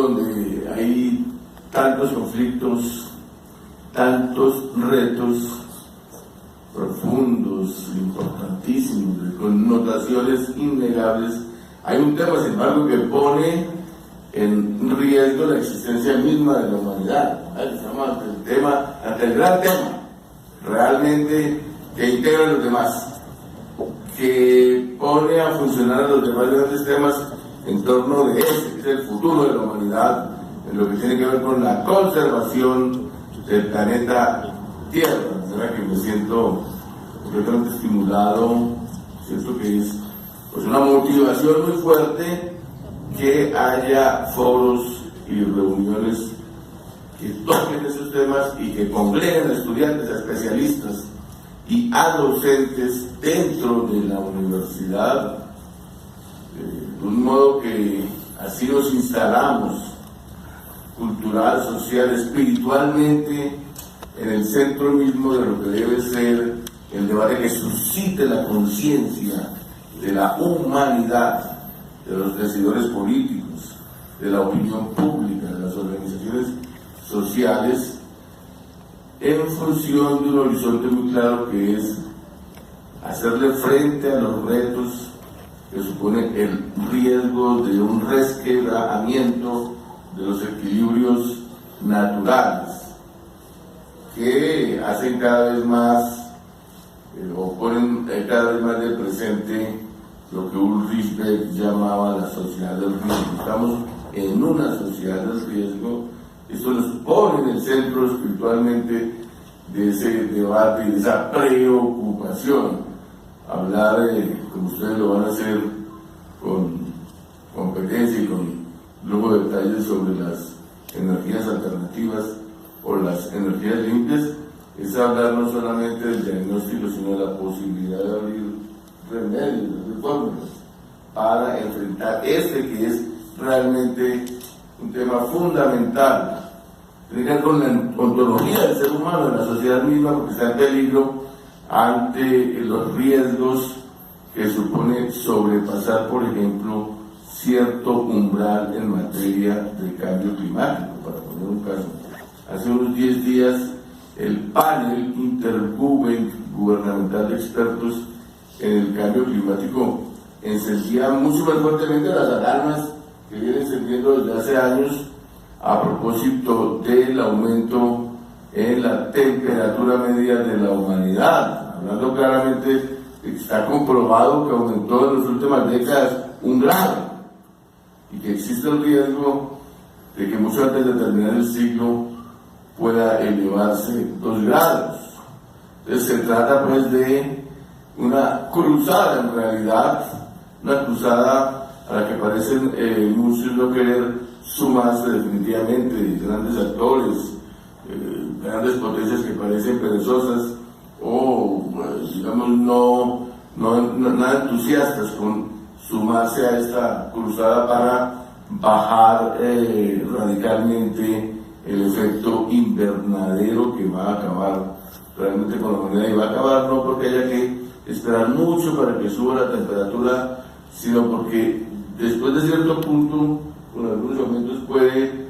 donde hay tantos conflictos, tantos retos profundos, importantísimos, de connotaciones innegables, hay un tema, sin embargo, que pone en riesgo la existencia misma de la humanidad. Estamos ante el gran tema, realmente, que integra a los demás, que pone a funcionar a los demás grandes temas en torno de ese, que es el futuro de la humanidad, en lo que tiene que ver con la conservación del planeta Tierra. De verdad que me siento completamente estimulado, siento que es pues una motivación muy fuerte que haya foros y reuniones que toquen esos temas y que congreguen a estudiantes, a especialistas y a docentes dentro de la universidad, de un modo que así nos instalamos cultural, social, espiritualmente en el centro mismo de lo que debe ser el debate que suscite la conciencia de la humanidad, de los decidores políticos, de la opinión pública, de las organizaciones sociales, en función de un horizonte muy claro que es hacerle frente a los retos que supone el riesgo de un resquebrajamiento de los equilibrios naturales que hacen cada vez más o ponen cada vez más de presente lo que Ulrich Beck llamaba la sociedad del riesgo. Estamos en una sociedad del riesgo. Esto nos pone en el centro espiritualmente de ese debate y de esa preocupación. Hablar, como ustedes lo van a hacer, con competencia y con luego detalles sobre las energías alternativas o las energías limpias, es hablar no solamente del diagnóstico, sino de la posibilidad de abrir remedios, de fórmulas, para enfrentar que es realmente un tema fundamental. Tiene que ver con la ontología del ser humano, de la sociedad misma, porque está en peligro ante los riesgos que supone sobrepasar, por ejemplo, cierto umbral en materia de cambio climático, para poner un caso. Hace unos 10 días, el panel intergubernamental de expertos en el cambio climático encendía mucho más fuertemente las alarmas que vienen encendiendo desde hace años a propósito del aumento en la temperatura media de la humanidad, hablando claramente de que está comprobado que aumentó en las últimas décadas 1 grado y que existe el riesgo de que mucho antes de terminar el siglo pueda elevarse 2 grados. Entonces se trata pues de una cruzada en realidad, una cruzada a la que parecen muchos no querer sumarse definitivamente, grandes actores, grandes potencias que parecen perezosas o digamos nada entusiastas con sumarse a esta cruzada para bajar radicalmente el efecto invernadero que va a acabar realmente con la humanidad, y va a acabar no porque haya que esperar mucho para que suba la temperatura, sino porque después de cierto punto, con algunos aumentos, puede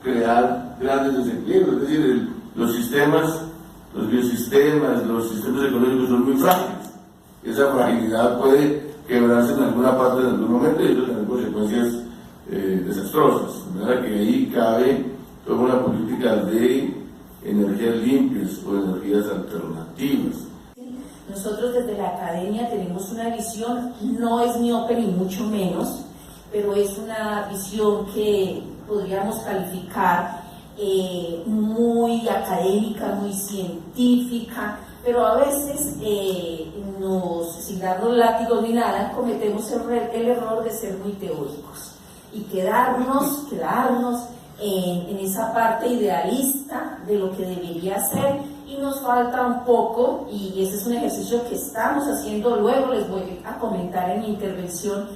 crear grandes desequilibrios. Es decir, los sistemas, los biosistemas, los sistemas ecológicos son muy frágiles. Esa fragilidad puede quebrarse en alguna parte en algún momento y eso tiene consecuencias desastrosas. De manera que ahí cabe toda una política de energías limpias o energías alternativas. Nosotros desde la academia tenemos una visión, no es miope ni mucho menos, pero es una visión que podríamos calificar muy académica, muy científica, pero a veces sin darnos látigos ni nada, cometemos el error de ser muy teóricos y quedarnos en esa parte idealista de lo que debería ser, y nos falta un poco, y ese es un ejercicio que estamos haciendo, luego les voy a comentar en mi intervención,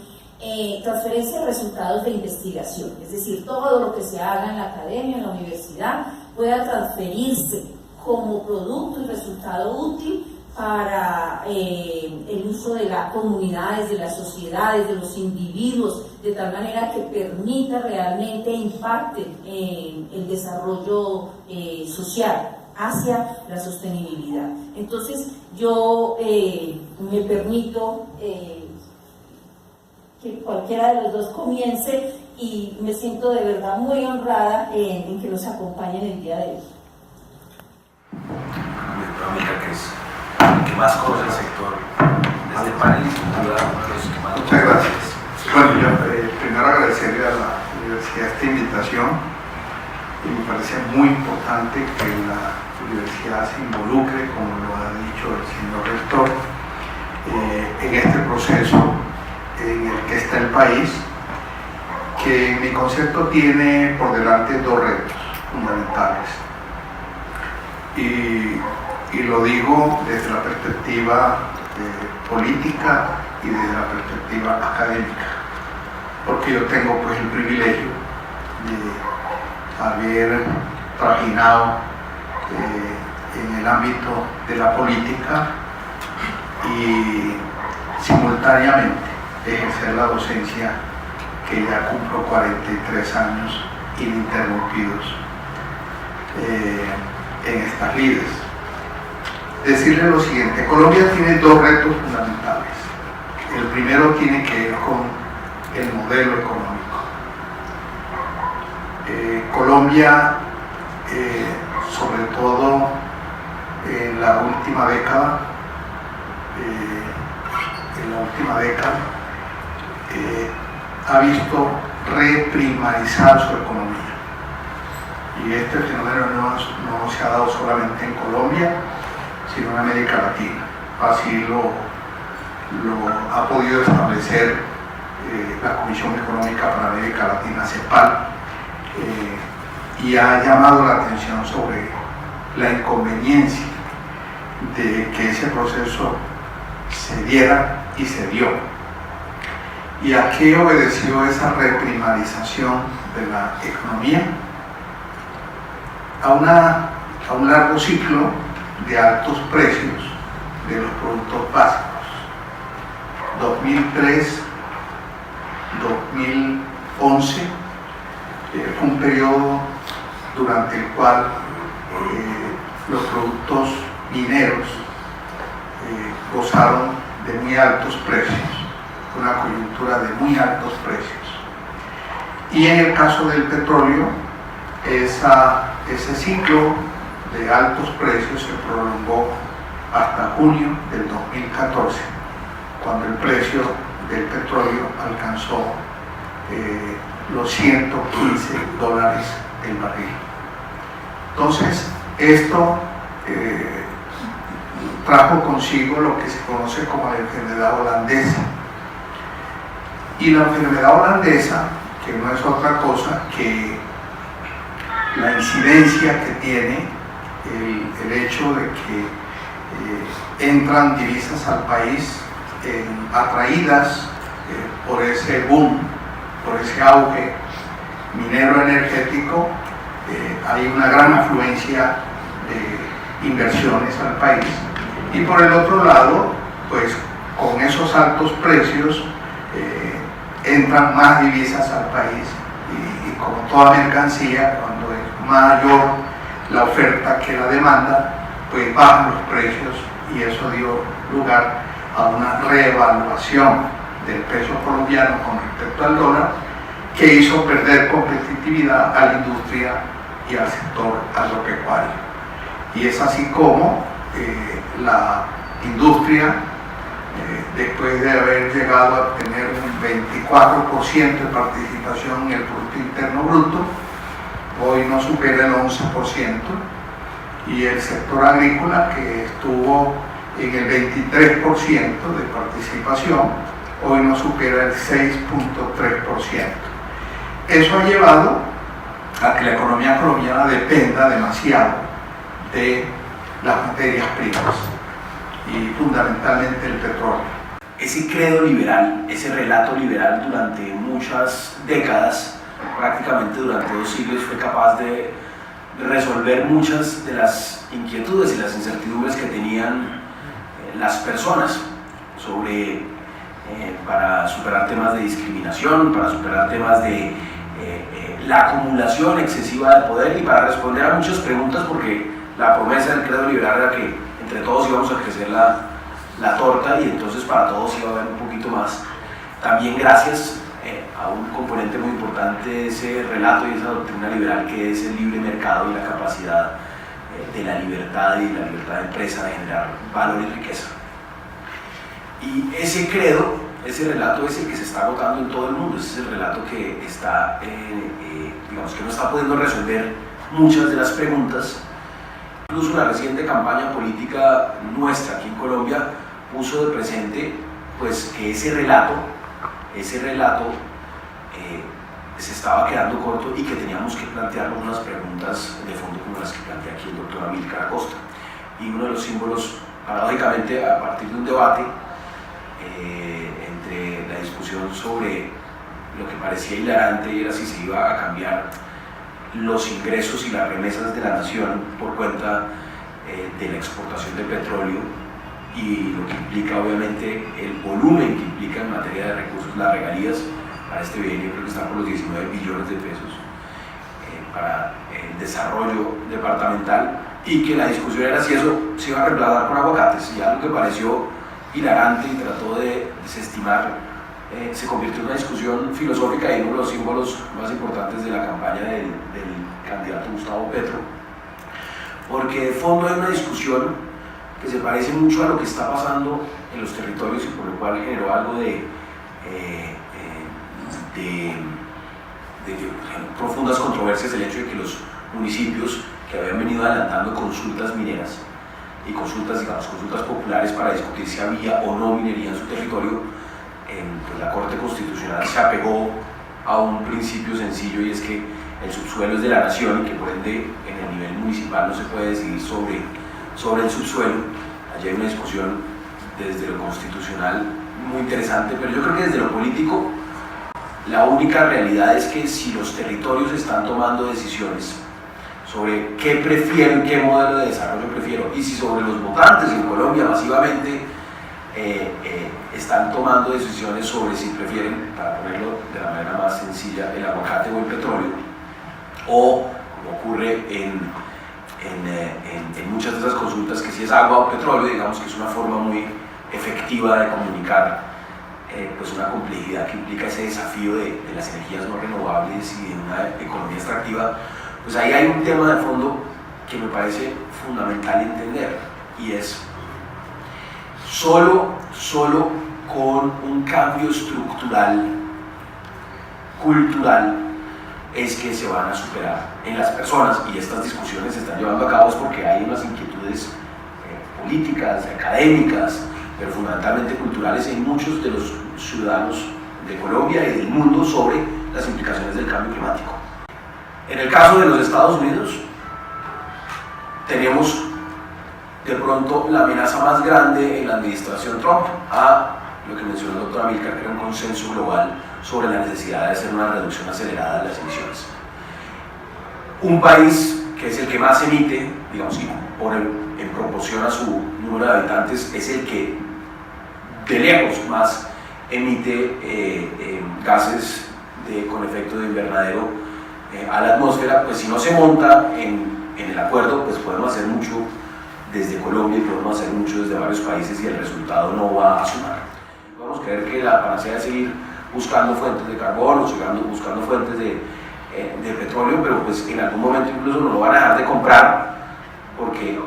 transferencia de resultados de investigación, es decir, todo lo que se haga en la academia, en la universidad, pueda transferirse como producto y resultado útil para el uso de las comunidades, de las sociedades, de los individuos, de tal manera que permita realmente impacte en el desarrollo social hacia la sostenibilidad. Entonces yo me permito que cualquiera de los dos comience y me siento de verdad muy honrada en que nos acompañen el día de hoy. Que más conoce el sector desde el panel y sin duda uno de los que más. Muchas gracias. Bueno, yo primero agradecerle a la universidad esta invitación y me parece muy importante que la universidad se involucre, como lo ha dicho el señor rector, en este proceso en el que está el país, que en mi concepto tiene por delante dos retos fundamentales. Y lo digo desde la perspectiva política y desde la perspectiva académica, porque yo tengo pues el privilegio de haber trajinado en el ámbito de la política y simultáneamente ejercer la docencia, que ya cumplo 43 años ininterrumpidos en estas lides. Decirle lo siguiente: Colombia tiene dos retos fundamentales. El primero tiene que ver con el modelo económico. Colombia, sobre todo en la última década, ha visto reprimarizar su economía. Y este fenómeno no se ha dado solamente en Colombia, sino en América Latina. Así lo ha podido establecer la Comisión Económica para América Latina, CEPAL, y ha llamado la atención sobre la inconveniencia de que ese proceso se diera y se dio. ¿Y a qué obedeció esa reprimarización de la economía? A un largo ciclo de altos precios de los productos básicos. 2003, 2011 fue un periodo durante el cual los productos mineros gozaron de muy altos precios, una coyuntura de muy altos precios. Y en el caso del petróleo, ese ciclo de altos precios se prolongó hasta junio del 2014, cuando el precio del petróleo alcanzó los $115 el barril. Entonces, esto trajo consigo lo que se conoce como la enfermedad holandesa. Y la enfermedad holandesa, que no es otra cosa que la incidencia que tiene el hecho de que entran divisas al país atraídas por ese boom, por ese auge minero energético. Hay una gran afluencia de inversiones al país, y por el otro lado, pues con esos altos precios entran más divisas al país, y como toda mercancía, cuando es mayor la oferta que la demanda, pues bajan los precios, y eso dio lugar a una reevaluación del peso colombiano con respecto al dólar, que hizo perder competitividad a la industria y al sector agropecuario. Y es así como la industria, después de haber llegado a tener un 24% de participación en el Producto Interno Bruto, hoy no supera el 11%, y el sector agrícola, que estuvo en el 23% de participación, hoy no supera el 6.3%. Eso ha llevado a que la economía colombiana dependa demasiado de las materias primas y fundamentalmente el petróleo. Ese credo liberal, ese relato liberal durante muchas décadas, prácticamente durante 2 siglos, fue capaz de resolver muchas de las inquietudes y las incertidumbres que tenían las personas, para superar temas de discriminación, para superar temas de la acumulación excesiva de poder y para responder a muchas preguntas, porque la promesa del credo liberal era que entre todos íbamos a crecer la torta y entonces para todos iba a haber un poquito más. También gracias a un componente muy importante de ese relato y esa doctrina liberal, que es el libre mercado y la capacidad de la libertad y la libertad de empresa de generar valor y riqueza. Y ese credo, ese relato es el que se está agotando en todo el mundo. Ese es el relato que está, digamos que no está pudiendo resolver muchas de las preguntas. Incluso la reciente campaña política nuestra aquí en Colombia puso de presente pues, que ese relato se estaba quedando corto y que teníamos que plantearnos unas preguntas de fondo como las que plantea aquí el doctor Amílcar Acosta. Y uno de los símbolos, paradójicamente, a partir de un debate entre la discusión sobre lo que parecía hilarante y era si se iba a cambiar los ingresos y las remesas de la nación por cuenta de la exportación de petróleo y lo que implica obviamente el volumen que implica en materia de recursos las regalías para este bienio, creo que está por los 19 billones de pesos para el desarrollo departamental, y que la discusión era si eso se iba a reemplazar con aguacates, y algo que pareció hilarante y trató de desestimar se convirtió en una discusión filosófica y uno de los símbolos más importantes de la campaña del candidato Gustavo Petro, porque de fondo hay una discusión que se parece mucho a lo que está pasando en los territorios y por lo cual generó algo de profundas controversias, el hecho de que los municipios que habían venido adelantando consultas mineras y consultas, digamos, consultas populares para discutir si había o no minería en su territorio, pues la Corte Constitucional se apegó a un principio sencillo, y es que el subsuelo es de la nación y que por ende en el nivel municipal no se puede decidir sobre el subsuelo. Allí hay una discusión desde lo constitucional muy interesante, pero yo creo que desde lo político la única realidad es que si los territorios están tomando decisiones sobre qué prefiero y qué modelo de desarrollo prefiero, y si sobre los votantes en Colombia masivamente están tomando decisiones sobre si prefieren, para ponerlo de la manera más sencilla, el aguacate o el petróleo, o como ocurre en muchas de esas consultas, que si es agua o petróleo, digamos que es una forma muy efectiva de comunicar pues una complejidad que implica ese desafío de las energías no renovables y de una economía extractiva, pues ahí hay un tema de fondo que me parece fundamental entender, y es solo con un cambio estructural, cultural, es que se van a superar en las personas, y estas discusiones se están llevando a cabo porque hay unas inquietudes políticas, académicas, pero fundamentalmente culturales en muchos de los ciudadanos de Colombia y del mundo sobre las implicaciones del cambio climático. En el caso de los Estados Unidos, tenemos de pronto la amenaza más grande en la administración Trump a lo que mencionó el doctor Amílcar, que era un consenso global sobre la necesidad de hacer una reducción acelerada de las emisiones. Un país que es el que más emite, digamos, en proporción a su número de habitantes, es el que de lejos más emite gases con efecto de invernadero a la atmósfera. Pues si no se monta en el acuerdo, pues podemos hacer mucho desde Colombia y podemos hacer mucho desde varios países y el resultado no va a sumar. Podemos creer que la panacea es seguir buscando fuentes de carbono, buscando fuentes de petróleo, pero pues en algún momento incluso no lo van a dejar de comprar porque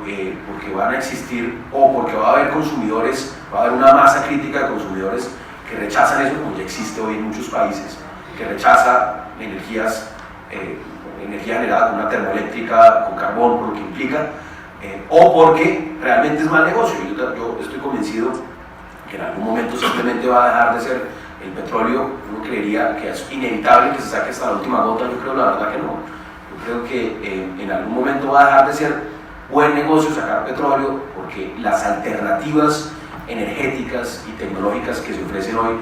van a existir, o porque va a haber consumidores, va a haber una masa crítica de consumidores que rechazan eso, como ya existe hoy en muchos países, que rechaza energía generada con una termoeléctrica, con carbón, por lo que implica, o porque realmente es mal negocio. Yo estoy convencido que en algún momento simplemente va a dejar de ser el petróleo. Uno creería que es inevitable que se saque hasta la última gota. Yo creo la verdad que no. Yo creo que en algún momento va a dejar de ser buen negocio sacar petróleo, porque las alternativas energéticas y tecnológicas que se ofrecen hoy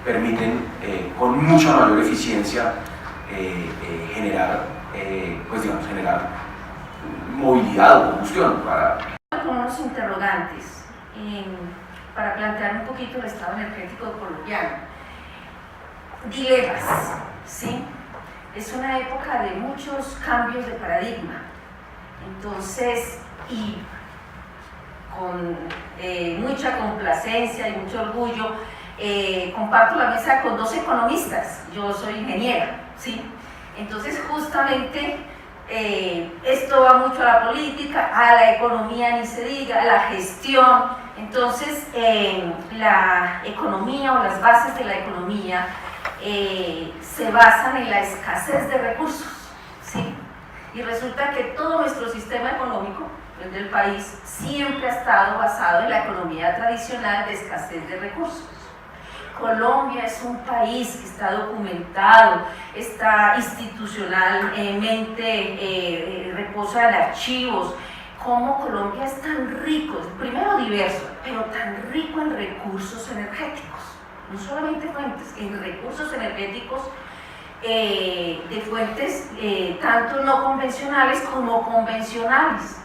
permiten con mucha mayor eficiencia generar movilidad o combustión. Con unos interrogantes. para plantear un poquito el estado energético colombiano. Dilemas, ¿sí? Es una época de muchos cambios de paradigma. Entonces, y con mucha complacencia y mucho orgullo, comparto la mesa con dos economistas. Yo soy ingeniera, ¿sí? Entonces, justamente, esto va mucho a la política, a la economía ni se diga, a la gestión. Entonces, la economía o las bases de la economía se basan en la escasez de recursos, ¿sí? Y resulta que todo nuestro sistema económico del país siempre ha estado basado en la economía tradicional de escasez de recursos. Colombia es un país que está documentado, está institucionalmente, reposa en archivos. Cómo Colombia es tan rico, primero diverso, pero tan rico en recursos energéticos, no solamente fuentes, en recursos energéticos de fuentes tanto no convencionales como convencionales.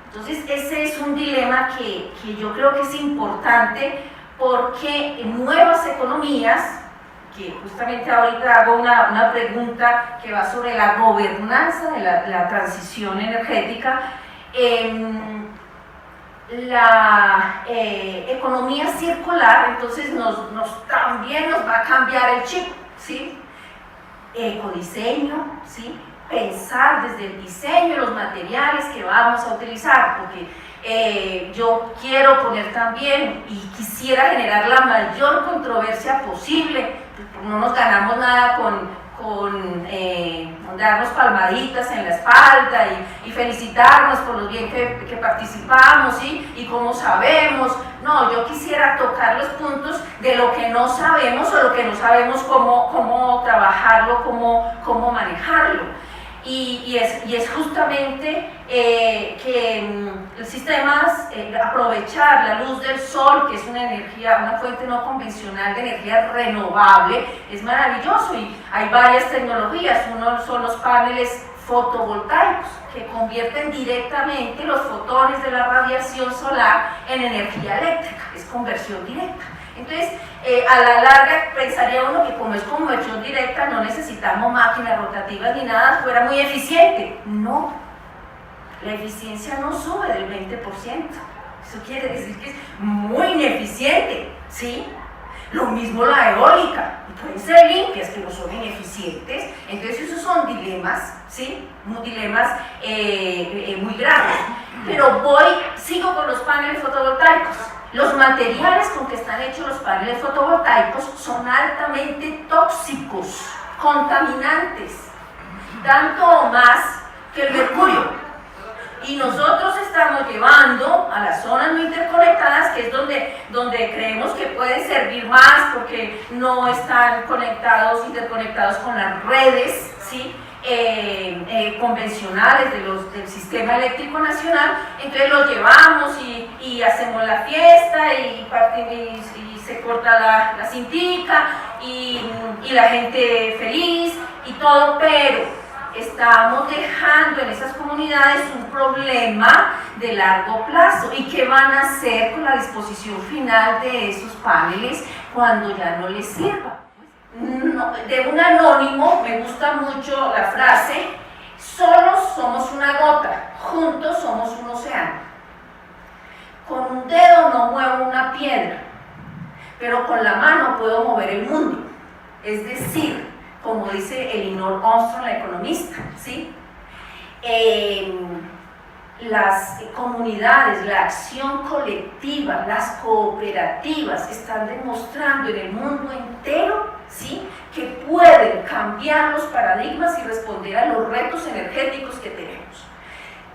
Entonces ese es un dilema que yo creo que es importante, porque nuevas economías, que justamente ahorita hago una pregunta que va sobre la gobernanza de la transición energética, la economía circular, entonces también nos va a cambiar el chip, ¿sí? Ecodiseño, ¿sí? Pensar desde el diseño de los materiales que vamos a utilizar, porque yo quiero poner también y quisiera generar la mayor controversia posible, no nos ganamos nada con darnos palmaditas en la espalda y felicitarnos por lo bien que participamos, ¿sí? Y cómo sabemos. No, yo quisiera tocar los puntos de lo que no sabemos o lo que no sabemos cómo trabajarlo, cómo manejarlo. Y es justamente que el sistema, aprovechar la luz del sol, que es una fuente no convencional de energía renovable, es maravilloso, y hay varias tecnologías. Uno son los paneles fotovoltaicos, que convierten directamente los fotones de la radiación solar en energía eléctrica, es conversión directa. Entonces, a la larga pensaría uno que como es conversión directa no necesitamos máquinas rotativas ni nada, fuera muy eficiente. No, la eficiencia no sube del 20%, eso quiere decir que es muy ineficiente, ¿sí? Lo mismo la eólica, pueden ser limpias, que no son ineficientes. Entonces esos son dilemas, ¿sí? Dilemas muy graves. Pero sigo con los paneles fotovoltaicos. Los materiales con que están hechos los paneles fotovoltaicos son altamente tóxicos, contaminantes, tanto o más que el mercurio. Y nosotros estamos llevando a las zonas no interconectadas, que es donde creemos que pueden servir más porque no están interconectados con las redes, ¿sí? Convencionales del sistema eléctrico nacional. Entonces los llevamos y hacemos la fiesta y se corta la cintica y la gente feliz y todo, pero estamos dejando en esas comunidades un problema de largo plazo. ¿Y qué van a hacer con la disposición final de esos paneles cuando ya no les sirva? No, de un anónimo me gusta mucho la frase: solos somos una gota, juntos somos un océano. Con un dedo no muevo una piedra, pero con la mano puedo mover el mundo. Es decir, como dice Elinor Ostrom, la economista, ¿sí? Las comunidades, la acción colectiva, las cooperativas están demostrando en el mundo entero, ¿sí?, que pueden cambiar los paradigmas y responder a los retos energéticos que tenemos.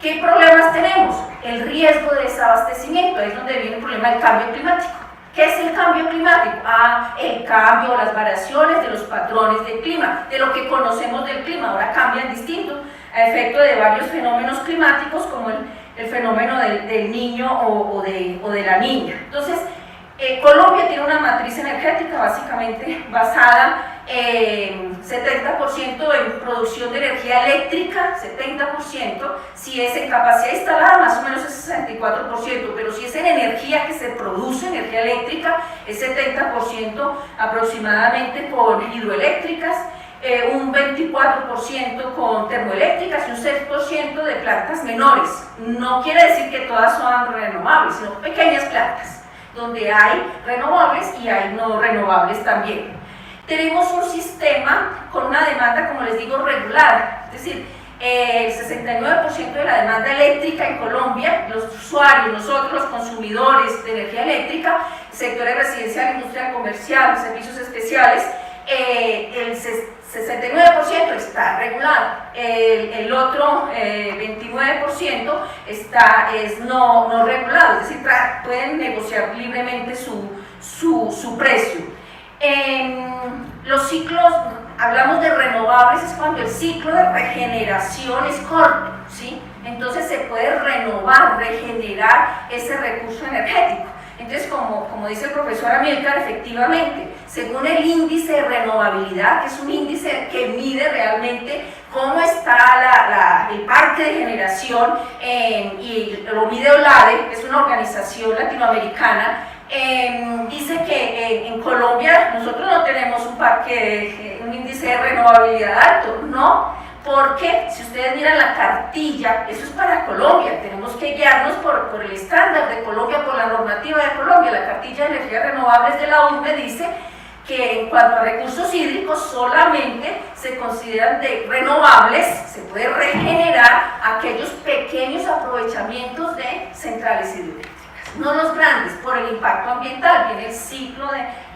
¿Qué problemas tenemos? El riesgo de desabastecimiento, ahí es donde viene el problema del cambio climático. ¿Qué es el cambio climático? El cambio, las variaciones de los patrones del clima, de lo que conocemos del clima, ahora cambian distinto a efecto de varios fenómenos climáticos, como el fenómeno del niño o de la niña. Entonces, Colombia tiene una matriz energética básicamente basada 70% en producción de energía eléctrica, 70%, si es en capacidad instalada más o menos es 64%, pero si es en energía que se produce, energía eléctrica, es 70% aproximadamente por hidroeléctricas, un 24% con termoeléctricas y un 6% de plantas menores. No quiere decir que todas son renovables, sino pequeñas plantas, donde hay renovables y hay no renovables también. Tenemos un sistema con una demanda, como les digo, regular, es decir, el 69% de la demanda eléctrica en Colombia, los usuarios, nosotros los consumidores de energía eléctrica, sectores residencial, industrial, comercial, servicios especiales, el 69% está regulado, el otro 29% es no regulado, es decir, pueden negociar libremente su precio. Los ciclos, hablamos de renovables, es cuando el ciclo de regeneración es corto, ¿sí? Entonces se puede renovar, regenerar ese recurso energético. Entonces, como dice el profesor Amílcar, efectivamente, según el índice de renovabilidad, que es un índice que mide realmente cómo está el parque de generación, y lo mide OLADE, que es una organización latinoamericana, dice que en Colombia nosotros no tenemos un índice de renovabilidad alto, no, porque si ustedes miran la cartilla, eso es para Colombia, tenemos que guiarnos por el estándar de Colombia, por la normativa de Colombia. La cartilla de energías renovables de la UNE dice que en cuanto a recursos hídricos solamente se consideran de renovables, se puede regenerar aquellos pequeños aprovechamientos de centrales hidroeléctricas, no los grandes, por el impacto ambiental. Viene el ciclo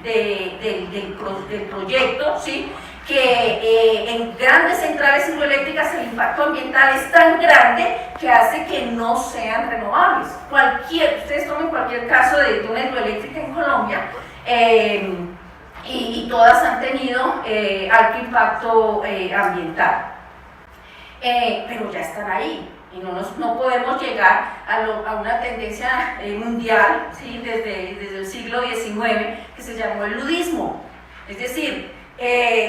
del proyecto, ¿sí? Que en grandes centrales hidroeléctricas el impacto ambiental es tan grande que hace que no sean renovables. Ustedes tomen cualquier caso de una hidroeléctrica en Colombia, y todas han tenido alto impacto ambiental, pero ya están ahí. Y no podemos llegar a una tendencia mundial, ¿sí? desde el siglo XIX, que se llamó el ludismo, es decir,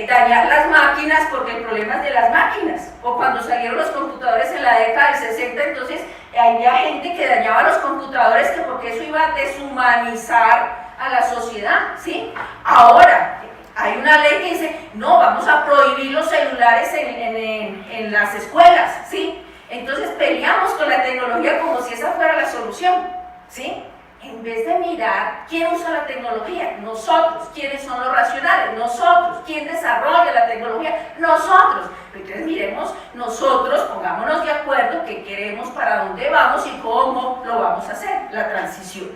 dañar las máquinas porque el problema es de las máquinas. O cuando salieron los computadores en la década del 60, entonces había gente que dañaba los computadores que porque eso iba a deshumanizar a la sociedad, ¿sí? Ahora hay una ley que dice, no, vamos a prohibir los celulares en las escuelas, ¿sí? Entonces peleamos con la tecnología como si esa fuera la solución, ¿sí? En vez de mirar quién usa la tecnología, nosotros. ¿Quiénes son los racionales? Nosotros. ¿Quién desarrolla la tecnología? Nosotros. Entonces miremos nosotros, pongámonos de acuerdo qué queremos, para dónde vamos y cómo lo vamos a hacer, la transición.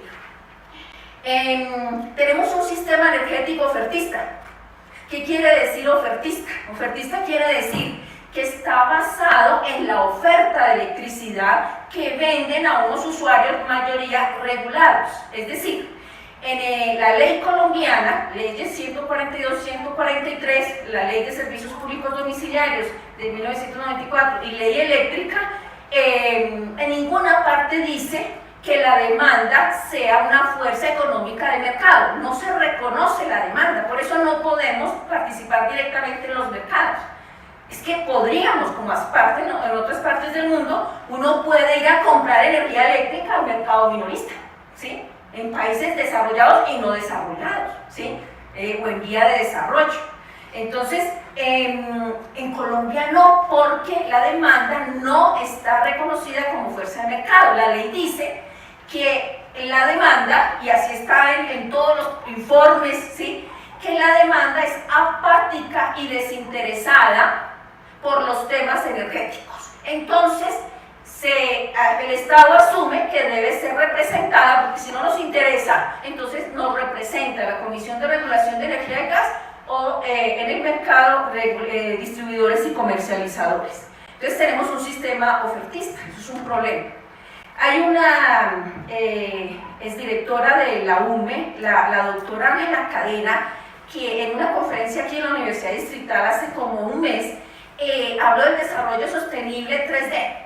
Tenemos un sistema energético ofertista. ¿Qué quiere decir ofertista? Ofertista quiere decir que está basado en la oferta de electricidad que venden a unos usuarios, mayoría regulados. Es decir, en la ley colombiana, leyes 142 y 143, la ley de servicios públicos domiciliarios de 1994 y ley eléctrica, en ninguna parte dice que la demanda sea una fuerza económica de mercado. No se reconoce la demanda, por eso no podemos participar directamente en los mercados. Es que podríamos, como en otras partes del mundo, uno puede ir a comprar energía eléctrica al mercado minorista, ¿sí? En países desarrollados y no desarrollados, ¿sí? O en vía de desarrollo. Entonces, en Colombia no, porque la demanda no está reconocida como fuerza de mercado. La ley dice que la demanda, y así está en todos los informes, ¿sí? Que la demanda es apática y desinteresada por los temas energéticos. Entonces, el Estado asume que debe ser representada, porque si no nos interesa, entonces nos representa la Comisión de Regulación de Energía y Gas o en el mercado distribuidores y comercializadores. Entonces tenemos un sistema ofertista, eso es un problema. Hay una exdirectora de la UME, la doctora Ángela Cadena, que en una conferencia aquí en la Universidad Distrital hace como un mes, habló del desarrollo sostenible 3D,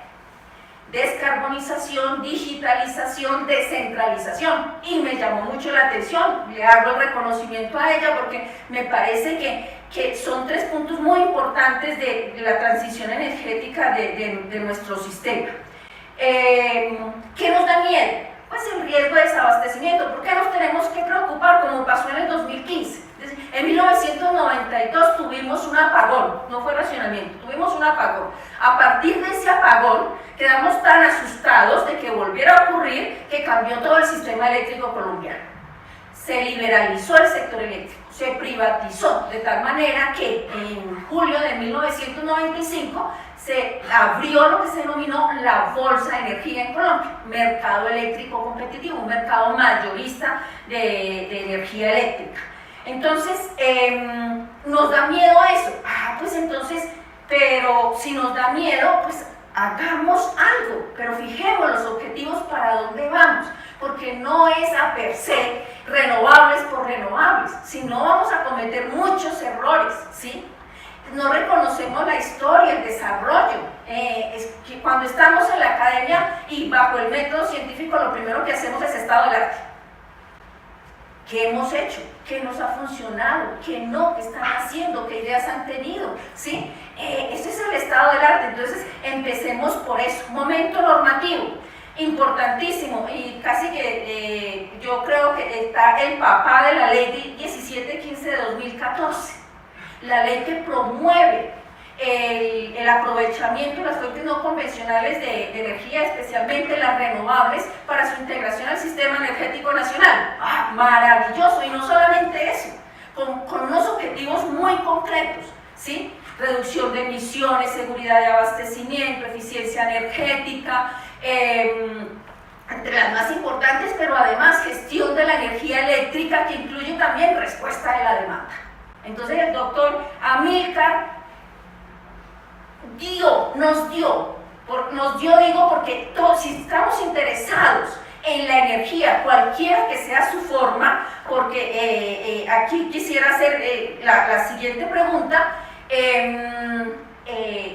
descarbonización, digitalización, descentralización, y me llamó mucho la atención. Le hago el reconocimiento a ella porque me parece que que son 3 puntos muy importantes de la transición energética de nuestro sistema. ¿Qué nos da miedo? Pues el riesgo de desabastecimiento. ¿Por qué nos tenemos que preocupar como pasó en el 2015? En 1992 tuvimos un apagón, no fue racionamiento, tuvimos un apagón. A partir de ese apagón quedamos tan asustados de que volviera a ocurrir que cambió todo el sistema eléctrico colombiano. Se liberalizó el sector eléctrico, se privatizó, de tal manera que en julio de 1995 se abrió lo que se denominó la Bolsa de Energía en Colombia, mercado eléctrico competitivo, un mercado mayorista de energía eléctrica. Entonces, nos da miedo eso. Pues entonces, pero si nos da miedo, pues hagamos algo, pero fijemos los objetivos para dónde vamos, porque no es a per se renovables por renovables, sino vamos a cometer muchos errores, ¿sí? No reconocemos la historia, el desarrollo. Es que cuando estamos en la academia y bajo el método científico, lo primero que hacemos es estado del arte. ¿Qué hemos hecho? ¿Qué nos ha funcionado? ¿Qué no? ¿Qué están haciendo? ¿Qué ideas han tenido? ¿Sí? Ese es el estado del arte. Entonces, empecemos por eso. Momento normativo, importantísimo, y casi que yo creo que está el papá de la ley 1715 de 2014, la ley que promueve el aprovechamiento de las fuentes no convencionales de energía, especialmente las renovables, para su integración al sistema energético nacional. Maravilloso, y no solamente eso, con unos objetivos muy concretos, ¿sí? Reducción de emisiones, seguridad de abastecimiento, eficiencia energética, entre las más importantes, pero además gestión de la energía eléctrica, que incluye también respuesta de la demanda. Entonces el doctor Amílcar nos dio digo, porque todos, si estamos interesados en la energía, cualquiera que sea su forma, porque aquí quisiera hacer la siguiente pregunta,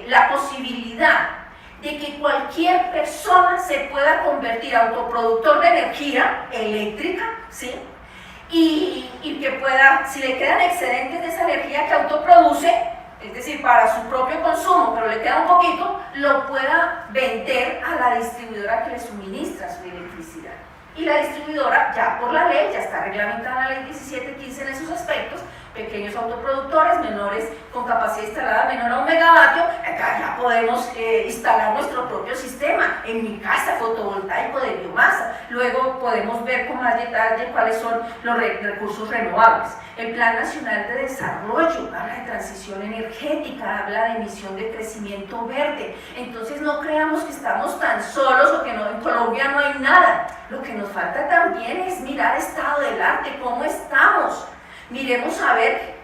la posibilidad de que cualquier persona se pueda convertir autoproductor de energía eléctrica, ¿sí? Y que pueda, si le quedan excedentes de esa energía que autoproduce, es decir, para su propio consumo, pero le queda un poquito, lo pueda vender a la distribuidora que le suministra su electricidad. Y la distribuidora, ya por la ley, ya está reglamentada la ley 1715 en esos aspectos, pequeños autoproductores, menores con capacidad instalada menor a 1 megavatio, acá ya podemos instalar nuestro propio sistema, en mi casa, fotovoltaico de biomasa. Luego podemos ver con más detalle cuáles son los recursos renovables. El Plan Nacional de Desarrollo habla de transición energética, habla de emisión de crecimiento verde. Entonces no creamos que estamos tan solos o que no, en Colombia no hay nada. Lo que nos falta también es mirar estado del arte, cómo estamos. Miremos a ver,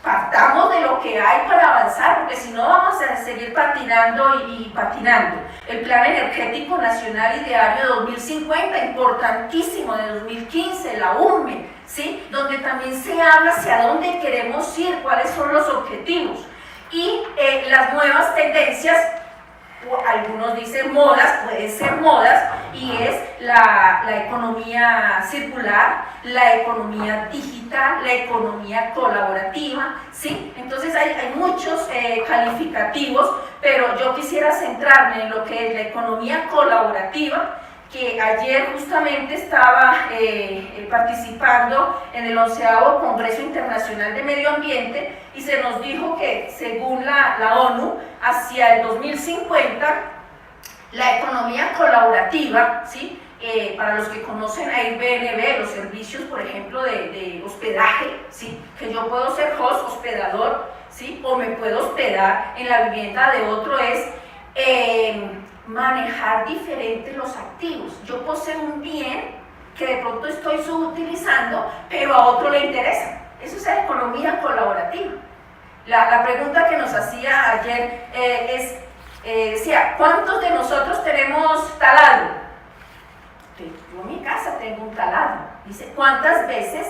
partamos de lo que hay para avanzar, porque si no vamos a seguir patinando y patinando. El Plan Energético Nacional y Diario 2050, importantísimo, de 2015, la URME, ¿sí? Donde también se habla hacia dónde queremos ir, cuáles son los objetivos. Y las nuevas tendencias, algunos dicen modas, pueden ser modas, y es la economía circular, la economía digital, la economía colaborativa, ¿sí? Entonces hay muchos calificativos, pero yo quisiera centrarme en lo que es la economía colaborativa, que ayer justamente estaba participando en el 11º Congreso Internacional de Medio Ambiente, y se nos dijo que según la ONU, hacia el 2050, la economía colaborativa, ¿sí? Para los que conocen Airbnb, los servicios, por ejemplo, de hospedaje, ¿sí? Que yo puedo ser host, hospedador, ¿sí? O me puedo hospedar en la vivienda de otro, es manejar diferentes los activos. Yo poseo un bien que de pronto estoy subutilizando, pero a otro le interesa. Eso es la economía colaborativa. La pregunta que nos hacía ayer decía, ¿cuántos de nosotros tenemos taladro? Yo en mi casa tengo un taladro. Dice, ¿cuántas veces,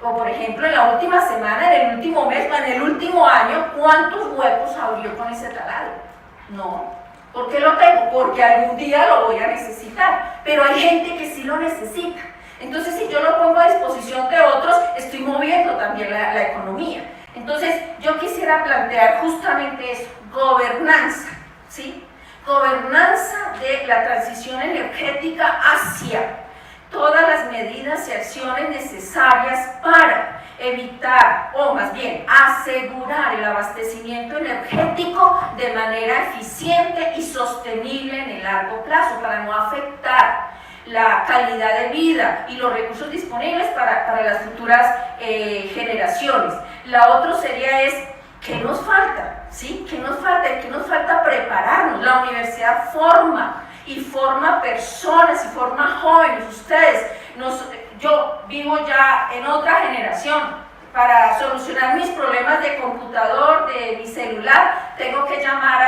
o por ejemplo en la última semana, en el último mes, o en el último año, cuántos huecos abrió con ese taladro? No. ¿Por qué lo tengo? Porque algún día lo voy a necesitar, pero hay gente que sí lo necesita. Entonces, si yo lo pongo a disposición de otros, estoy moviendo también la economía. Entonces, Entonces, yo quisiera plantear justamente eso, gobernanza, ¿sí? Gobernanza de la transición energética hacia todas las medidas y acciones necesarias para evitar, o más bien asegurar el abastecimiento energético de manera eficiente y sostenible en el largo plazo, para no afectar la calidad de vida y los recursos disponibles para las futuras generaciones. La otra sería ¿qué nos falta? ¿Sí? ¿Qué nos falta? ¿Qué nos falta prepararnos? La universidad forma personas y forma jóvenes. Ustedes, yo vivo ya en otra generación. Para solucionar mis problemas de computador, de mi celular, tengo que llamar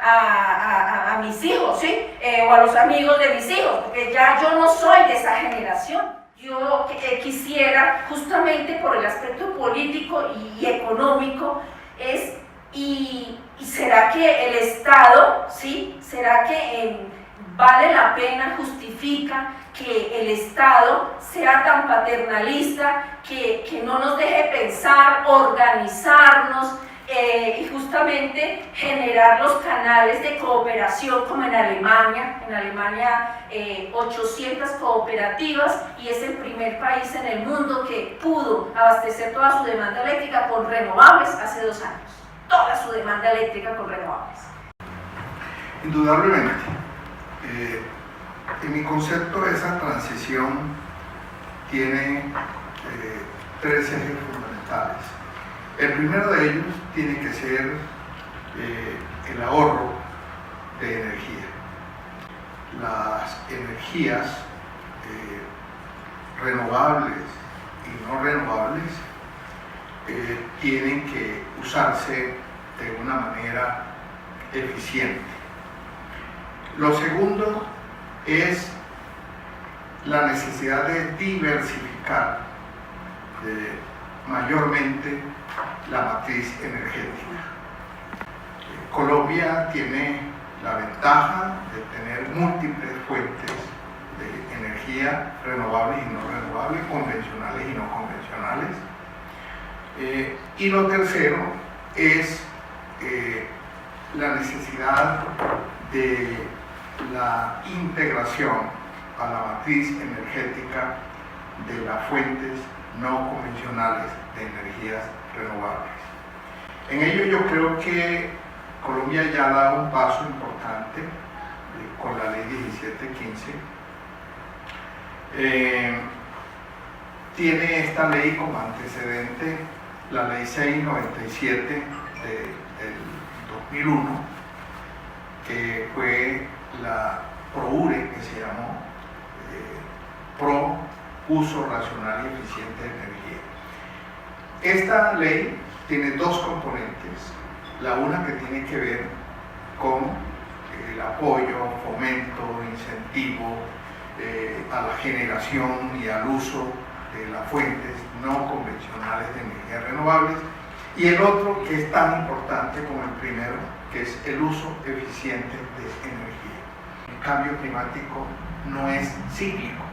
a mis hijos, ¿sí? O a los amigos de mis hijos, porque ya yo no soy de esa generación. Yo quisiera, justamente por el aspecto político y económico, y será que el Estado, ¿sí? ¿Será que vale la pena, justifica que el Estado sea tan paternalista, que no nos deje pensar, organizarnos y justamente generar los canales de cooperación como en Alemania? En Alemania 800 cooperativas, y es el primer país en el mundo que pudo abastecer toda su demanda eléctrica con renovables hace 2 años. Toda su demanda eléctrica con renovables. Indudablemente. En mi concepto, esa transición tiene 3 ejes fundamentales. El primero de ellos tiene que ser el ahorro de energía. Las energías renovables y no renovables tienen que usarse de una manera eficiente. Lo segundo es la necesidad de diversificar mayormente la matriz energética. Colombia tiene la ventaja de tener múltiples fuentes de energía renovables y no renovables, convencionales y no convencionales. Y lo tercero es la necesidad de la integración a la matriz energética de las fuentes no convencionales de energías renovables. En ello yo creo que Colombia ya ha dado un paso importante con la ley 1715. Tiene esta ley como antecedente la ley 697 del 2001, que fue la PROURE, que se llamó Pro Uso Racional y Eficiente de Energía. Esta ley tiene 2 componentes. La una que tiene que ver con el apoyo, fomento, incentivo a la generación y al uso de las fuentes no convencionales de energías renovables, y el otro que es tan importante como el primero, que es el uso eficiente de energía. El cambio climático no es cíclico,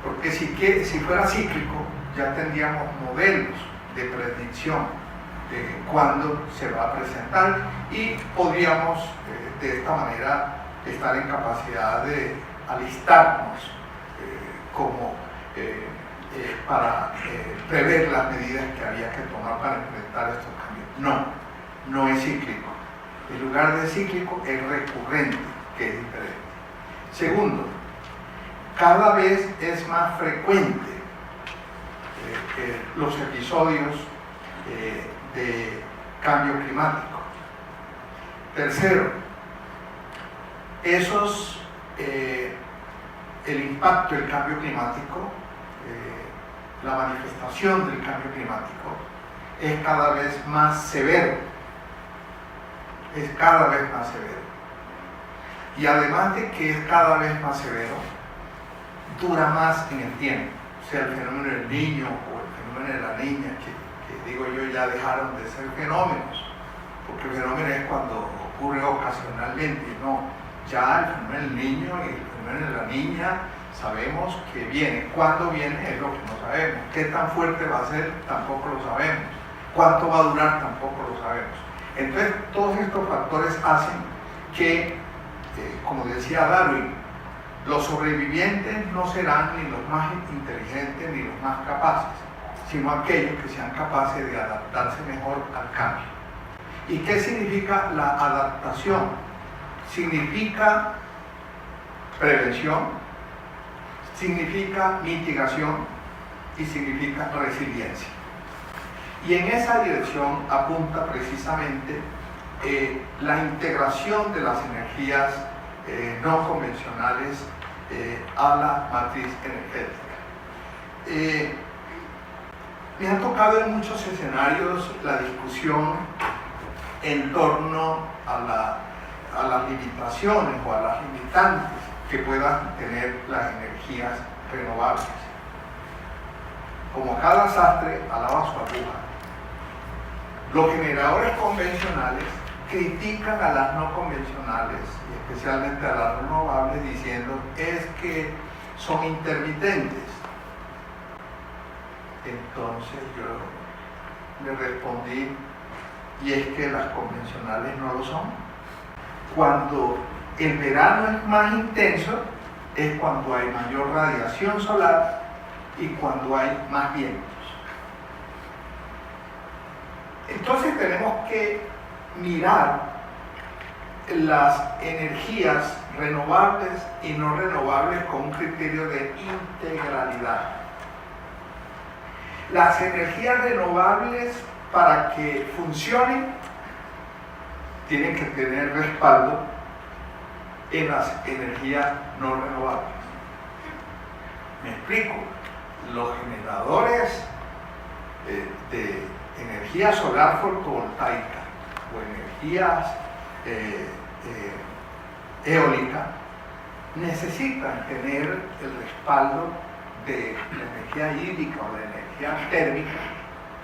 porque si fuera cíclico ya tendríamos modelos de predicción de cuándo se va a presentar, y podríamos de esta manera estar en capacidad de alistarnos para prever las medidas que había que tomar para enfrentar estos cambios. No es cíclico. En lugar de cíclico es recurrente, que es diferente. Segundo, cada vez es más frecuente los episodios de cambio climático. Tercero, el impacto del cambio climático, la manifestación del cambio climático es cada vez más severo. Es cada vez más severo. Y además de que es cada vez más severo, dura más en el tiempo. O sea, el fenómeno del niño o el fenómeno de la niña, que digo yo, ya dejaron de ser fenómenos, porque el fenómeno es cuando ocurre ocasionalmente, no. Ya el fenómeno del niño y el fenómeno de la niña sabemos que viene. ¿Cuándo viene? Es lo que no sabemos. ¿Qué tan fuerte va a ser? Tampoco lo sabemos. ¿Cuánto va a durar? Tampoco lo sabemos. Entonces, todos estos factores hacen que, como decía Darwin, los sobrevivientes no serán ni los más inteligentes ni los más capaces, sino aquellos que sean capaces de adaptarse mejor al cambio. ¿Y qué significa la adaptación? Significa prevención, significa mitigación y significa resiliencia. Y en esa dirección apunta precisamente la integración de las energías no convencionales a la matriz energética. Me ha tocado en muchos escenarios la discusión en torno a las limitaciones o a las limitantes que puedan tener las energías renovables. Como cada sastre alaba su aguja, los generadores convencionales critican a las no convencionales y especialmente a las renovables diciendo es que son intermitentes. Entonces yo le respondí, y es que las convencionales no lo son. Cuando el verano es más intenso es cuando hay mayor radiación solar y cuando hay más vientos. Entonces tenemos que mirar las energías renovables y no renovables con un criterio de integralidad. Las energías renovables, para que funcionen, tienen que tener respaldo en las energías no renovables. Me explico. Los generadores de energía solar fotovoltaica o energías eólica necesitan tener el respaldo de la energía hídrica o la energía térmica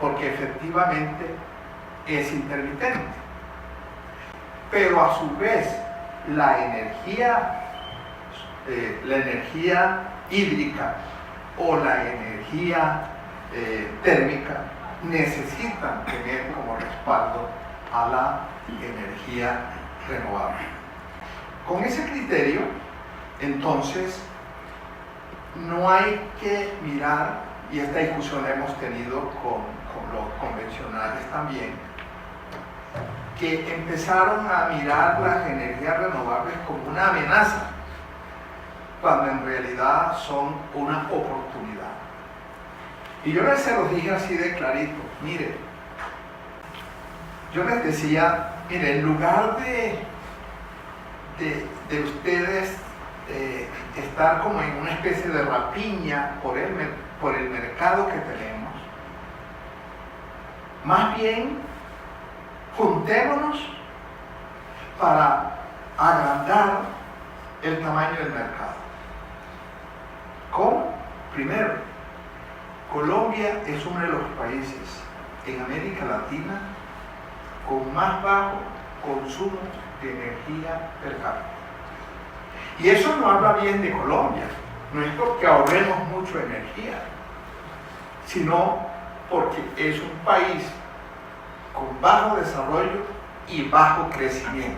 porque efectivamente es intermitente. Pero a su vez la energía hídrica o la energía térmica necesitan tener como respaldo a la energía renovable. Con ese criterio, entonces, no hay que mirar, y esta discusión la hemos tenido con los convencionales también, que empezaron a mirar las energías renovables como una amenaza, cuando en realidad son una oportunidad. Y yo se los dije así de clarito, mire, yo les decía, mire, en lugar de ustedes estar como en una especie de rapiña por el mercado que tenemos, más bien juntémonos para agrandar el tamaño del mercado. ¿Cómo? Primero, Colombia es uno de los países en América Latina con más bajo consumo de energía per cápita. Y eso no habla bien de Colombia, no es porque ahorremos mucho energía, sino porque es un país con bajo desarrollo y bajo crecimiento.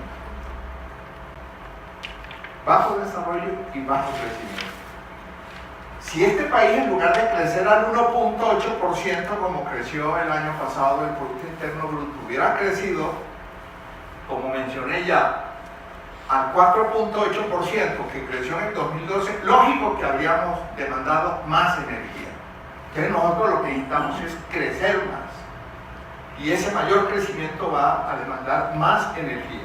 Bajo desarrollo y bajo crecimiento. Si este país, en lugar de crecer al 1.8% como creció el año pasado el Producto Interno Bruto, hubiera crecido, como mencioné ya, al 4.8% que creció en el 2012, lógico que habríamos demandado más energía. Entonces nosotros lo que necesitamos es crecer más. Y ese mayor crecimiento va a demandar más energía.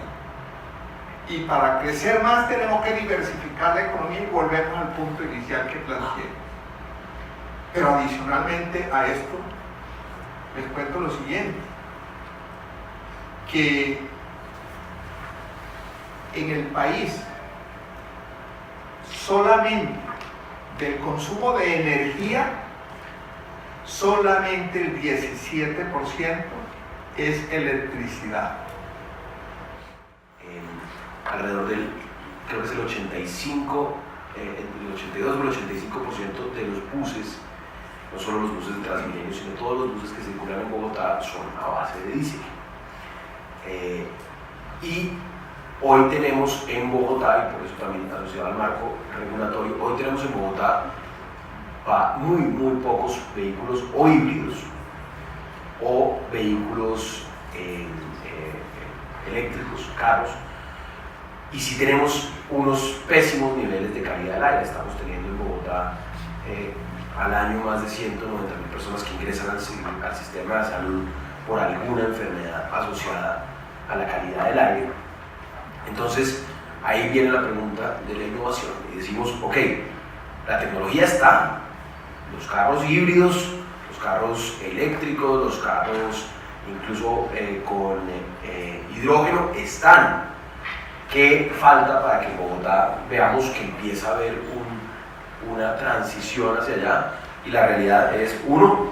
Y para crecer más tenemos que diversificar la economía y volvemos al punto inicial que planteé. Pero adicionalmente a esto, les cuento lo siguiente, que en el país solamente del consumo de energía, solamente el 17% es electricidad. Alrededor del, creo que es el 85, el 82 o el 85% de los buses no solo los buses de Transmilenio, sino todos los buses que circulan en Bogotá son a base de diésel. Y hoy tenemos en Bogotá, y por eso también asociado al marco regulatorio, hoy tenemos en Bogotá muy pocos vehículos o híbridos o vehículos eléctricos, carros, y si tenemos unos pésimos niveles de calidad del aire. Estamos teniendo en Bogotá al año más de 190.000 personas que ingresan al sistema de salud por alguna enfermedad asociada a la calidad del aire. Entonces ahí viene la pregunta de la innovación y decimos, ok, la tecnología está, los carros híbridos, los carros eléctricos, los carros incluso con hidrógeno están. ¿Qué falta para que en Bogotá veamos que empieza a haber una transición hacia allá? Y la realidad es, uno,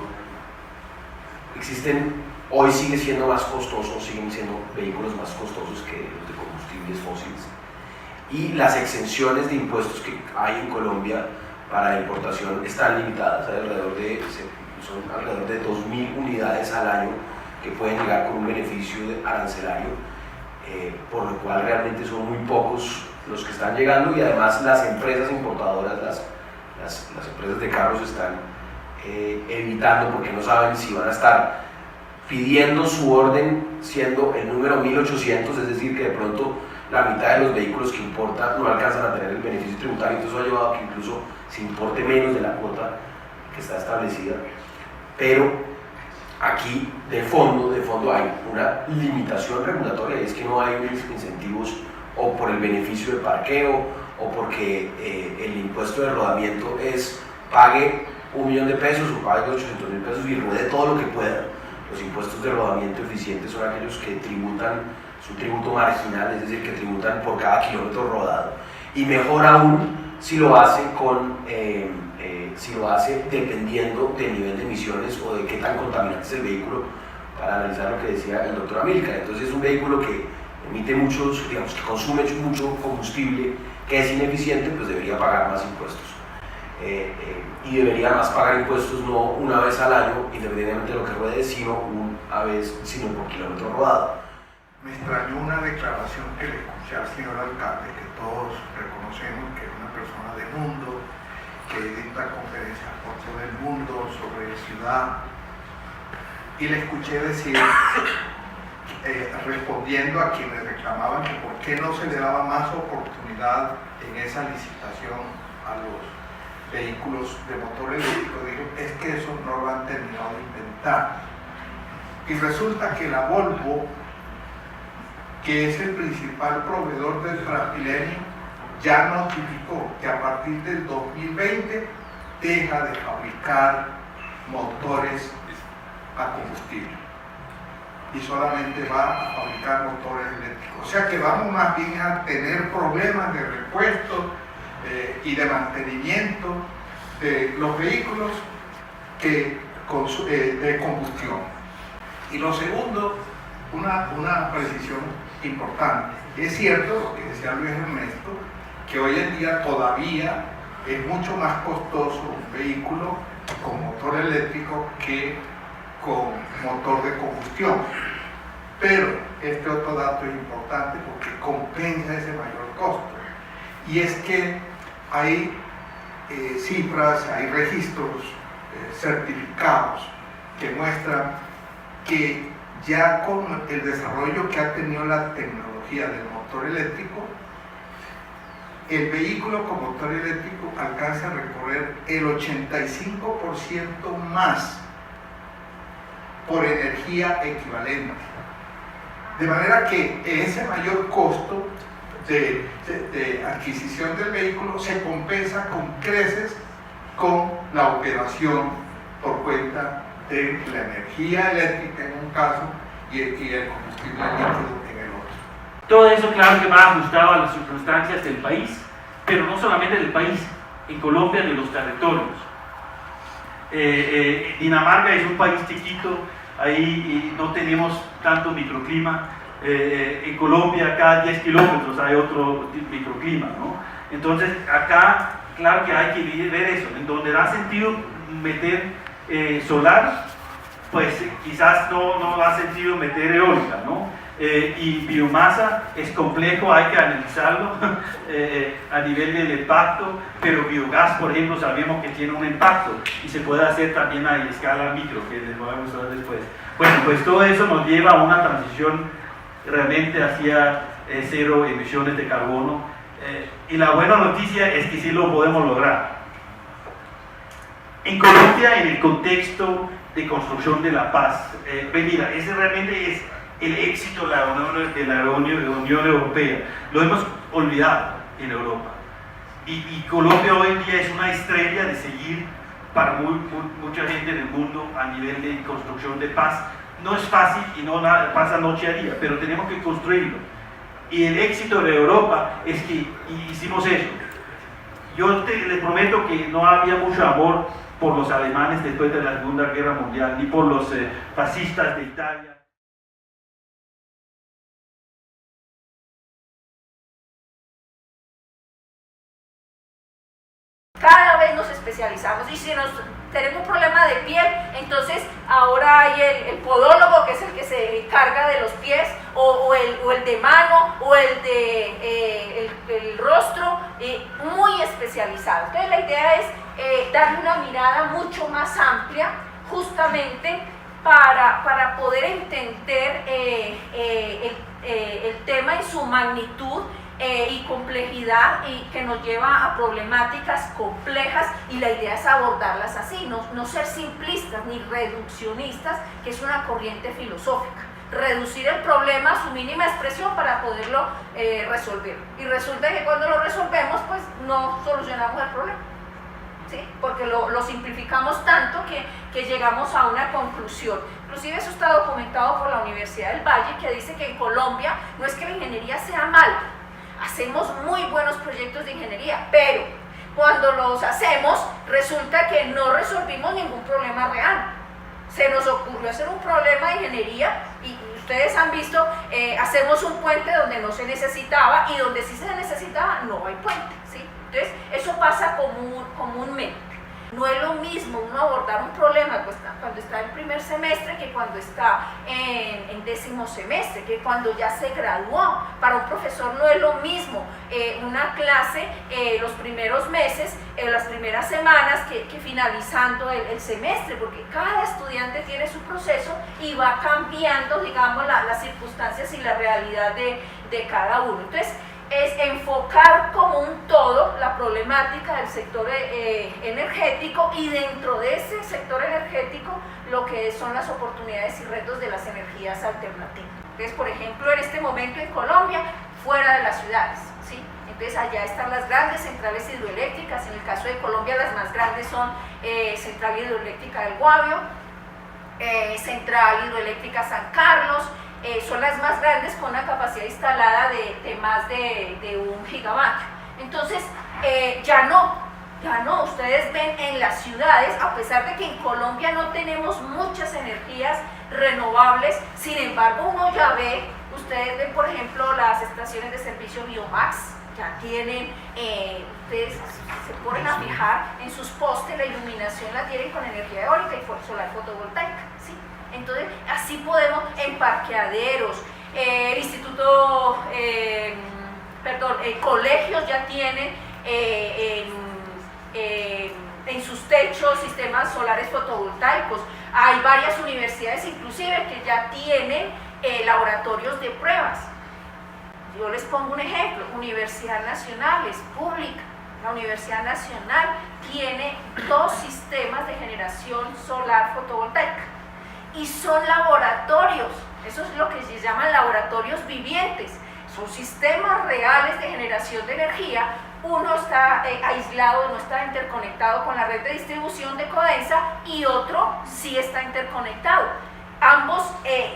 hoy sigue siendo más costoso, siguen siendo vehículos más costosos que los de combustibles fósiles, y las exenciones de impuestos que hay en Colombia para la importación están limitadas, son alrededor de 2.000 unidades al año que pueden llegar con un beneficio arancelario, por lo cual realmente son muy pocos los que están llegando, y además las empresas importadoras, las empresas de carros están evitando, porque no saben si van a estar pidiendo su orden siendo el número 1800, es decir, que de pronto la mitad de los vehículos que importan no alcanzan a tener el beneficio tributario. Entonces eso ha llevado a que incluso se importe menos de la cuota que está establecida. Pero aquí de fondo hay una limitación regulatoria, y es que no hay incentivos o por el beneficio de parqueo o porque el impuesto de rodamiento pague $1.000.000 o pague 800.000 pesos y ruede todo lo que pueda. Los impuestos de rodamiento eficientes son aquellos que tributan su tributo marginal, es decir, que tributan por cada kilómetro rodado, y mejor aún si lo hace dependiendo del nivel de emisiones o de qué tan contaminante es el vehículo, para analizar lo que decía el doctor Amílcar. Entonces es un vehículo que emite que consume mucho combustible, que es ineficiente, pues debería pagar más impuestos. Y debería más pagar impuestos no una vez al año, independientemente de lo que ruede, sino por kilómetro rodado. Me extrañó una declaración que le escuché al señor alcalde, que todos reconocemos que es una persona de mundo, que dicta conferencias por todo el mundo sobre ciudad, y le escuché decir, respondiendo a quienes reclamaban que por qué no se le daba más oportunidad en esa licitación a los vehículos de motor eléctrico, dijo, es que eso no lo han terminado de inventar. Y resulta que la Volvo, que es el principal proveedor del Transmilenio, ya notificó que a partir del 2020 deja de fabricar motores a combustible y solamente va a fabricar motores eléctricos. O sea que vamos más bien a tener problemas de repuesto y de mantenimiento de los vehículos de combustión. Y lo segundo, una precisión importante. Es cierto lo que decía Luis Ernesto, que hoy en día todavía es mucho más costoso un vehículo con motor eléctrico que con motor de combustión. Pero este otro dato es importante porque compensa ese mayor costo. Y es que hay cifras, hay registros certificados que muestran que ya con el desarrollo que ha tenido la tecnología del motor eléctrico, el vehículo con motor eléctrico alcanza a recorrer el 85% más por energía equivalente. De manera que ese mayor costo de adquisición del vehículo se compensa con creces con la operación por cuenta de la energía eléctrica en un caso y el combustible líquido en el otro. Todo eso claro que va ajustado a las circunstancias del país, pero no solamente del país, en Colombia de los territorios. Dinamarca es un país chiquito, ahí no tenemos tanto microclima. En Colombia cada 10 kilómetros hay otro microclima, ¿no? Entonces acá claro que hay que ver eso, en donde da sentido meter solar, pues quizás no ha sentido meter eólica, ¿no? Y biomasa es complejo, hay que analizarlo a nivel del impacto, pero biogás, por ejemplo, sabemos que tiene un impacto y se puede hacer también a escala micro, que les voy a mostrar después. Bueno, pues todo eso nos lleva a una transición realmente hacia cero emisiones de carbono, y la buena noticia es que sí lo podemos lograr. En Colombia, en el contexto de construcción de la paz, mira, ese realmente es el éxito de la Unión Europea. Lo hemos olvidado en Europa. Y Colombia hoy en día es una estrella de seguir para mucha gente en el mundo a nivel de construcción de paz. No es fácil y no pasa noche a día, pero tenemos que construirlo. Y el éxito de Europa es que hicimos eso. Yo les prometo que no había mucho amor por los alemanes después de la Segunda Guerra Mundial, ni por los fascistas de Italia. Cada vez nos especializamos, y si tenemos un problema de piel, entonces ahora hay el podólogo, que es el que se encarga de los pies, o el de mano, o el de el rostro, muy especializado. Entonces la idea es darle una mirada mucho más amplia, justamente para poder entender el tema en su magnitud y complejidad, y que nos lleva a problemáticas complejas, y la idea es abordarlas así, no ser simplistas ni reduccionistas, que es una corriente filosófica. Reducir el problema a su mínima expresión para poderlo resolver, y resulta que cuando lo resolvemos pues no solucionamos el problema, ¿sí? Porque lo simplificamos tanto que llegamos a una conclusión. Inclusive eso está documentado por la Universidad del Valle, que dice que en Colombia no es que la ingeniería sea mala, hacemos muy buenos proyectos de ingeniería, pero cuando los hacemos resulta que no resolvimos ningún problema real. Se nos ocurrió hacer un problema de ingeniería, y ustedes han visto, hacemos un puente donde no se necesitaba, y donde sí se necesitaba no hay puente, ¿sí? Entonces eso pasa comúnmente. No es lo mismo uno abordar un problema cuando está en primer semestre que cuando está en 10º semestre, que cuando ya se graduó. Para un profesor no es lo mismo una clase los primeros meses, las primeras semanas, que finalizando el semestre, porque cada estudiante tiene su proceso y va cambiando, digamos, las circunstancias y la realidad de cada uno. Entonces, es enfocar como un todo la problemática del sector energético, y dentro de ese sector energético lo que son las oportunidades y retos de las energías alternativas. Entonces, por ejemplo, en este momento en Colombia, fuera de las ciudades, ¿sí? Entonces allá están las grandes centrales hidroeléctricas. En el caso de Colombia las más grandes son Central Hidroeléctrica del Guavio, Central Hidroeléctrica San Carlos. Son las más grandes, con una capacidad instalada de más de 1 gigavatio. Entonces, ya no, ustedes ven en las ciudades, a pesar de que en Colombia no tenemos muchas energías renovables, sin embargo uno ya ve, ustedes ven por ejemplo las estaciones de servicio Biomax, ya tienen, ustedes se ponen a fijar en sus postes, la iluminación la tienen con energía eólica y solar fotovoltaica, ¿sí? Entonces, así podemos, en parqueaderos, colegios ya tienen en sus techos sistemas solares fotovoltaicos. Hay varias universidades inclusive que ya tienen laboratorios de pruebas. Yo les pongo un ejemplo: Universidad Nacional es pública. La Universidad Nacional tiene 2 sistemas de generación solar fotovoltaica, y son laboratorios. Eso es lo que se llaman laboratorios vivientes. Son sistemas reales de generación de energía. Uno está aislado, no está interconectado con la red de distribución de Codensa, y otro sí está interconectado. Ambos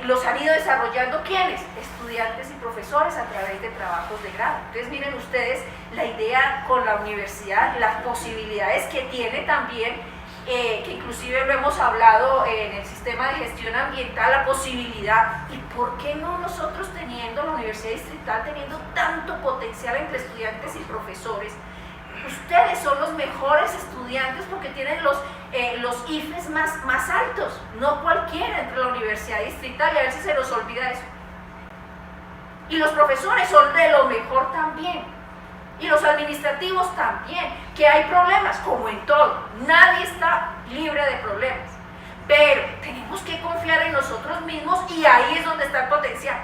los han ido desarrollando ¿quiénes? Estudiantes y profesores a través de trabajos de grado. Entonces miren ustedes la idea con la universidad, las posibilidades que tiene también, que inclusive lo hemos hablado en el sistema de gestión ambiental, la posibilidad, y por qué no nosotros teniendo la Universidad Distrital, teniendo tanto potencial entre estudiantes y profesores, Ustedes son los mejores estudiantes porque tienen los IFES más altos, no cualquiera entre la universidad distrital, y a veces se nos olvida eso. Y los profesores son de lo mejor también, y los administrativos también, que hay problemas, como en todo, nadie está libre de problemas, pero tenemos que confiar en nosotros mismos, y ahí es donde está el potencial,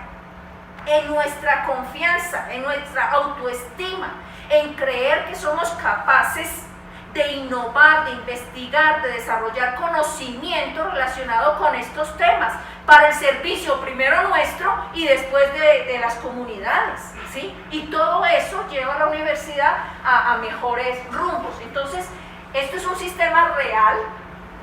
en nuestra confianza, en nuestra autoestima, en creer que somos capaces de innovar, de investigar, de desarrollar conocimiento relacionado con estos temas para el servicio primero nuestro y después de las comunidades, ¿sí? Y todo eso lleva a la universidad a mejores rumbos. Entonces, esto es un sistema real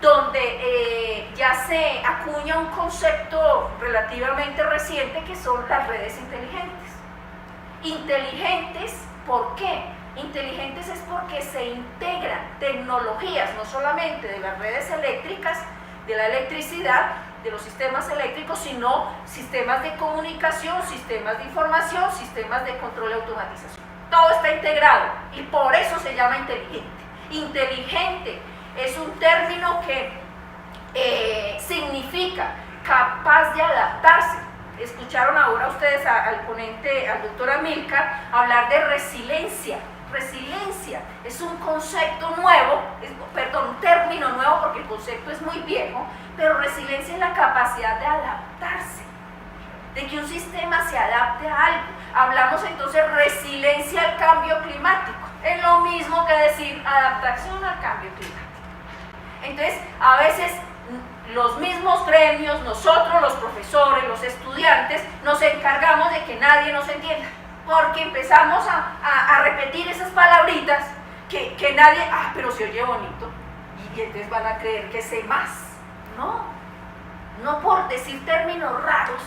donde ya se acuña un concepto relativamente reciente que son las redes inteligentes. Inteligentes, ¿por qué? Inteligentes es porque se integran tecnologías, no solamente de las redes eléctricas, de la electricidad, de los sistemas eléctricos, sino sistemas de comunicación, sistemas de información, sistemas de control y automatización. Todo está integrado y por eso se llama inteligente. Inteligente es un término que significa capaz de adaptarse. Escucharon ahora ustedes al ponente, al doctor Amílcar, hablar de resiliencia. Resiliencia es un concepto nuevo, un término nuevo porque el concepto es muy viejo, pero resiliencia es la capacidad de adaptarse, de que un sistema se adapte a algo. Hablamos entonces resiliencia al cambio climático, es lo mismo que decir adaptación al cambio climático. Entonces, a veces los mismos gremios, nosotros los profesores, los estudiantes, nos encargamos de que nadie nos entienda, porque empezamos a repetir esas palabritas que nadie, pero se oye bonito, y entonces van a creer que sé más. No por decir términos raros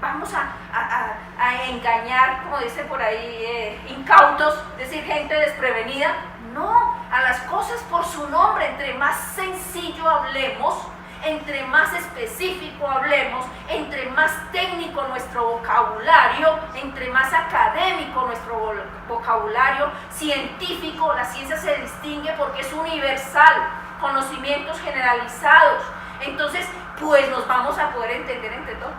vamos a engañar, como dice por ahí, incautos, decir gente desprevenida. No, a las cosas por su nombre, entre más sencillo hablemos, entre más específico hablemos, entre más técnico nuestro vocabulario, entre más académico nuestro vocabulario, científico, la ciencia se distingue porque es universal, conocimientos generalizados. Entonces, pues nos vamos a poder entender entre todos,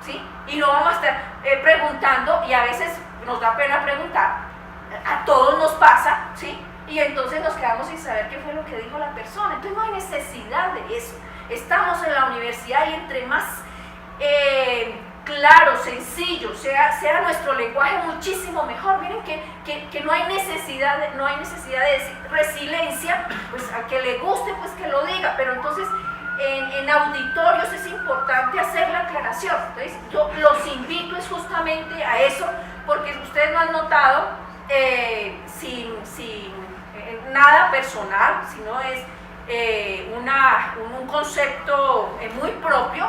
¿sí? Y no vamos a estar preguntando, y a veces nos da pena preguntar, a todos nos pasa, ¿sí? Y entonces nos quedamos sin saber qué fue lo que dijo la persona. Entonces no hay necesidad de eso. Estamos en la universidad y entre más claro, sencillo, sea nuestro lenguaje muchísimo mejor. Miren que no hay necesidad de decir resiliencia, pues al que le guste pues que lo diga, pero entonces en auditorios es importante hacer la aclaración. Entonces yo los invito es justamente a eso, porque ustedes no han notado, sin nada personal, sino es un concepto muy propio,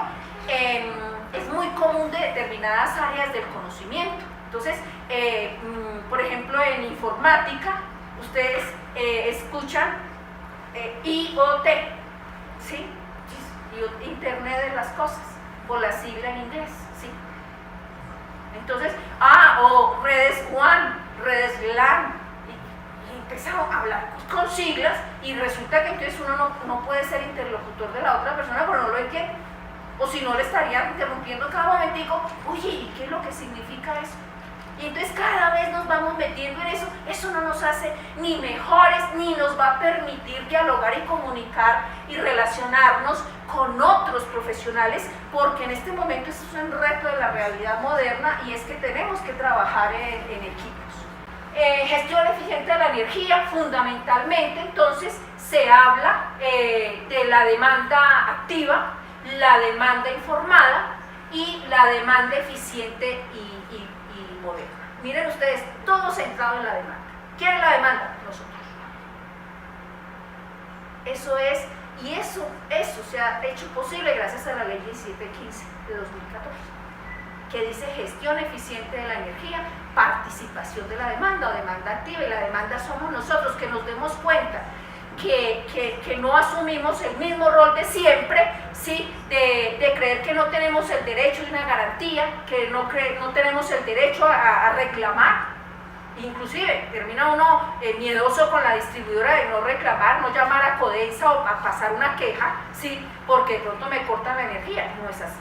es muy común de determinadas áreas del conocimiento. Entonces, por ejemplo, en informática, ustedes escuchan IoT, ¿sí? Internet de las cosas, por la sigla en inglés, ¿sí? Entonces, o redes WAN, redes LAN, y empezamos a hablar con siglas, y resulta que entonces uno no puede ser interlocutor de la otra persona, pero no lo entiende, o si no le estaría interrumpiendo cada momentico. Oye, ¿y qué es lo que significa eso? Y entonces cada vez nos vamos metiendo en eso no nos hace ni mejores, ni nos va a permitir dialogar y comunicar y relacionarnos con otros profesionales, porque en este momento eso es un reto de la realidad moderna, y es que tenemos que trabajar en equipos. Gestión eficiente de la energía, fundamentalmente entonces se habla de la demanda activa, la demanda informada y la demanda eficiente y moderna. Miren ustedes, todo centrado en la demanda. ¿Quién es la demanda? Nosotros. Eso se ha hecho posible gracias a la ley 1715 de 2014, que dice gestión eficiente de la energía, participación de la demanda o demanda activa, y la demanda somos nosotros, que nos demos cuenta que no asumimos el mismo rol de siempre, ¿sí? de creer que no tenemos el derecho y una garantía, que no tenemos el derecho a reclamar, Inclusive termina uno miedoso con la distribuidora de no reclamar, no llamar a Codensa o a pasar una queja, ¿sí? Porque de pronto me cortan la energía. No es así.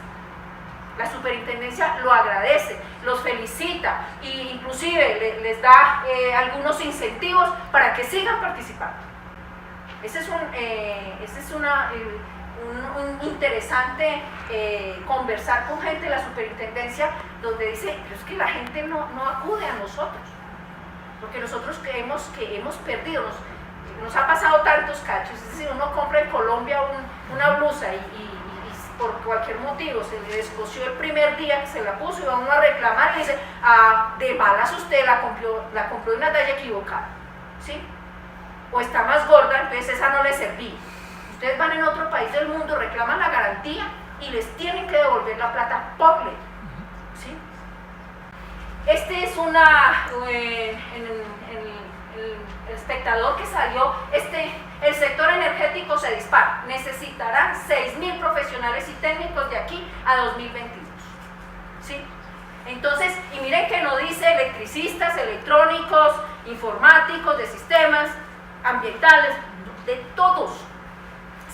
La superintendencia lo agradece, los felicita e inclusive les da algunos incentivos para que sigan participando. Ese es un interesante conversar con gente de la superintendencia donde dice, pero es que la gente no acude a nosotros, porque nosotros creemos que hemos perdido, nos ha pasado tantos cachos. Es decir, uno compra en Colombia una blusa y por cualquier motivo se le descosió el primer día que se la puso y va uno a reclamar y dice, de malas usted la compró de una talla equivocada, ¿sí? O está más gorda, entonces esa no le servía. Ustedes van en otro país del mundo, reclaman la garantía y les tienen que devolver la plata por ley, ¿sí? Este es el espectador que salió, el sector energético se dispara, necesitarán 6.000 profesionales y técnicos de aquí a 2022, ¿sí? Entonces, y miren que no dice electricistas, electrónicos, informáticos, de sistemas, ambientales, de todos.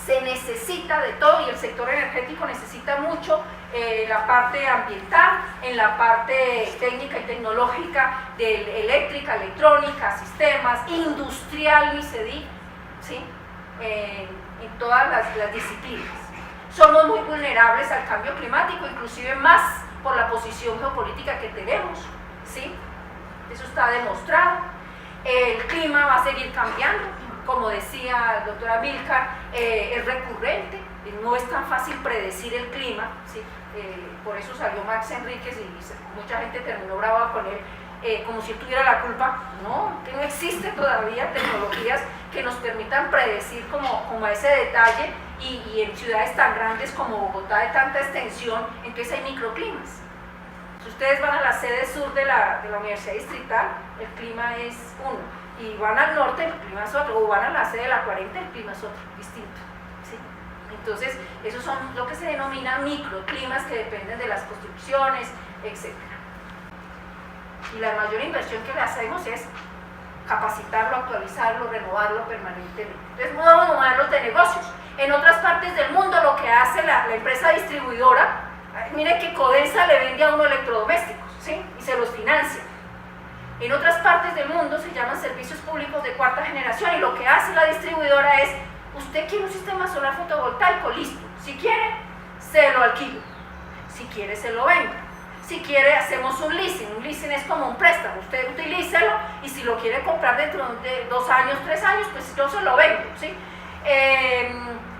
Se necesita de todo y el sector energético necesita mucho la parte ambiental, en la parte técnica y tecnológica de eléctrica, electrónica, sistemas, industrial, ni se diga, ¿sí? En todas las disciplinas. Somos muy vulnerables al cambio climático, inclusive más por la posición geopolítica que tenemos, ¿sí? Eso está demostrado. El clima va a seguir cambiando, como decía el doctor Amílcar, es recurrente, no es tan fácil predecir el clima, ¿sí? Por eso salió Max Enríquez y mucha gente terminó brava con él, como si él tuviera la culpa. No, que no existe todavía tecnologías que nos permitan predecir como ese detalle, y en ciudades tan grandes como Bogotá, de tanta extensión, entonces hay microclimas. Si ustedes van a la sede sur de la Universidad Distrital, el clima es uno, y van al norte, el clima es otro, o van a la sede de la 40, el clima es otro, distinto, ¿sí? Entonces, esos son lo que se denomina microclimas, que dependen de las construcciones, etc. Y la mayor inversión que le hacemos es capacitarlo, actualizarlo, renovarlo permanentemente. Entonces, nuevos modelos de negocios. En otras partes del mundo, lo que hace la empresa distribuidora, mire que Codensa le vende a uno electrodomésticos, ¿sí? Y se los financia. En otras partes del mundo se llaman servicios públicos de cuarta generación, y lo que hace la distribuidora es, usted quiere un sistema solar fotovoltaico, listo, si quiere, se lo alquilo, si quiere, se lo vendo, si quiere, hacemos un leasing es como un préstamo, usted utilícelo, y si lo quiere comprar dentro de 2 años, 3 años, pues yo se lo vendo, ¿sí?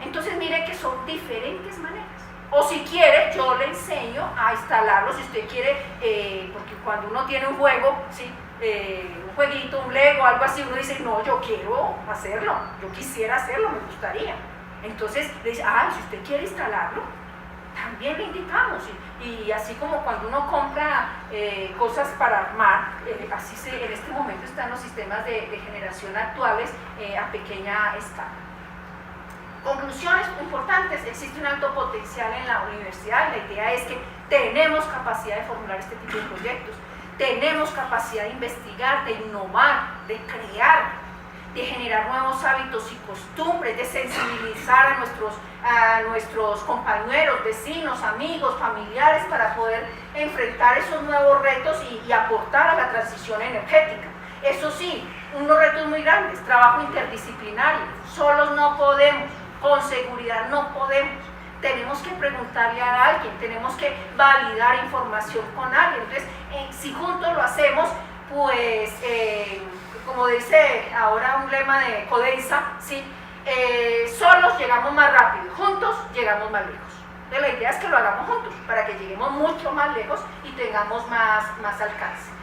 Entonces mire que son diferentes maneras. O si quiere, yo le enseño a instalarlo, si usted quiere, porque cuando uno tiene un juego, ¿sí? Un jueguito, un Lego, algo así, uno dice, no, yo quiero hacerlo, yo quisiera hacerlo, me gustaría. Entonces le dice, si usted quiere instalarlo, también le indicamos. Y así como cuando uno compra cosas para armar, así en este momento están los sistemas de generación actuales a pequeña escala. Conclusiones importantes: existe un alto potencial en la universidad. La idea es que tenemos capacidad de formular este tipo de proyectos, tenemos capacidad de investigar, de innovar, de crear, de generar nuevos hábitos y costumbres, de sensibilizar a nuestros compañeros, vecinos, amigos, familiares, para poder enfrentar esos nuevos retos y aportar a la transición energética. Eso sí, unos retos muy grandes: trabajo interdisciplinario, solos no podemos, con seguridad no podemos, tenemos que preguntarle a alguien, tenemos que validar información con alguien. Entonces, si juntos lo hacemos, pues, como dice ahora un lema de Codensa, ¿sí? Solos llegamos más rápido, juntos llegamos más lejos. Entonces, la idea es que lo hagamos juntos, para que lleguemos mucho más lejos y tengamos más alcance.